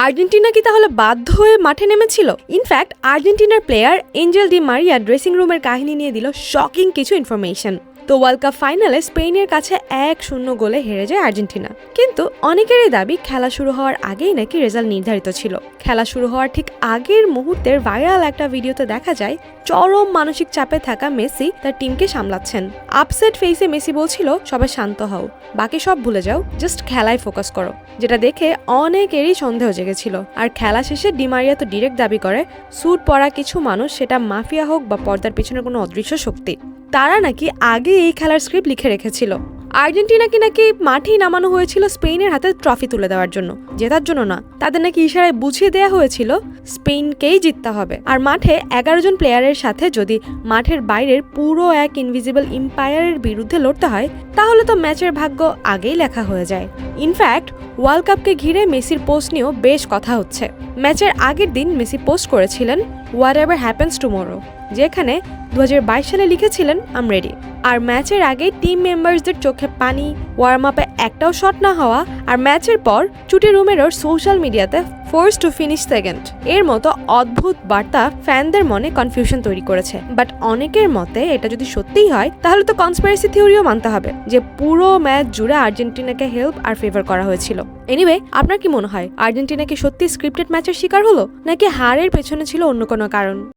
Argentina কি তাহলে বাধ্য হয়ে মাঠে নেমেছিল? ইনফ্যাক্ট আর্জেন্টিনার player Angel Di Maria dressing রুমের কাহিনী নিয়ে দিল শকিং কিছু ইনফরমেশন। তো ওয়ার্ল্ড কাপ ফাইনালে স্পেনের কাছে 1-0 গোলে হেরে যায় আর্জেন্টিনা। কিন্তু অনেকেরই দাবি খেলা শুরু হওয়ার আগেই নাকি রেজাল্ট নির্ধারিত ছিল। খেলা শুরু হওয়ার ঠিক আগের মুহূর্তের ভাইরাল একটা ভিডিওতে দেখা যায় চরম মানসিক চাপে থাকা মেসি তার টিমকে সামলাচ্ছেন। আপসেট ফেসে মেসি বলছিল, সবাই শান্ত হও, বাকি সব ভুলে যাও, জাস্ট খেলায় ফোকাস করো। যেটা দেখে অনেকেরই সন্দেহ জেগেছিল। আর খেলা শেষে ডি মারিয়া তো ডিরেক্ট দাবি করে স্যুট পরা কিছু মানুষ, সেটা মাফিয়া হোক বা পর্দার পিছনে কোনো অদৃশ্য শক্তি, তারা নাকি আগে এই খেলার স্ক্রিপ্ট লিখে রেখেছিল। আর্জেন্টিনাকে নাকি মাঠেই নামানো হয়েছিল স্পেনের হাতে ট্রফি তুলে দেওয়ার জন্য, জেতার জন্য না। তাদের নাকি ইশারায় বুঝিয়ে দেওয়া হয়েছিল স্পেনকেই জিততে হবে। আর মাঠে 11 জন প্লেয়ারের সাথে যদি মাঠের বাইরের পুরো এক ইনভিজিবল এম্পায়ারের বিরুদ্ধে লড়তে হয়, তাহলে তো ম্যাচের ভাগ্য আগেই লেখা হয়ে যায়। ইনফ্যাক্ট ওয়ার্ল্ড কাপকে ঘিরে মেসির পোস্ট নিয়েও বেশ কথা হচ্ছে। ম্যাচের আগের দিন মেসি পোস্ট করেছিলেন হোয়াট এভার হ্যাপেন্স টুমরো, যেখানে 2022 সালে লিখেছিলেন আম রেডি। আর ম্যাচের আগে টিম মেম্বারসদের চোখে পানি, ওয়ার্ম আপে একটাও শট না হওয়া, আর ম্যাচের পর চুটি রোমেরোর সোশ্যাল মিডিয়াতে ফোর্স টু ফিনিশ সেকেন্ড এর মতো অদ্ভুত বার্তা ফ্যানদের মনে কনফিউশন তৈরি করেছে। বাট অনেকের মতে এটা যদি সত্যিই হয়, তাহলে তো কনস্পিরেসি থিওরিও মানতে হবে যে পুরো ম্যাচ জুড়ে আর্জেন্টিনাকে হেল্প আর ফেভার করা হয়েছিল। এনিওয়ে, আপনার কি মনে হয় আর্জেন্টিনা কি সত্যি স্ক্রিপ্টেড ম্যাচের শিকার হলো, নাকি হারের পেছনে ছিল অন্য কোনো কারণ?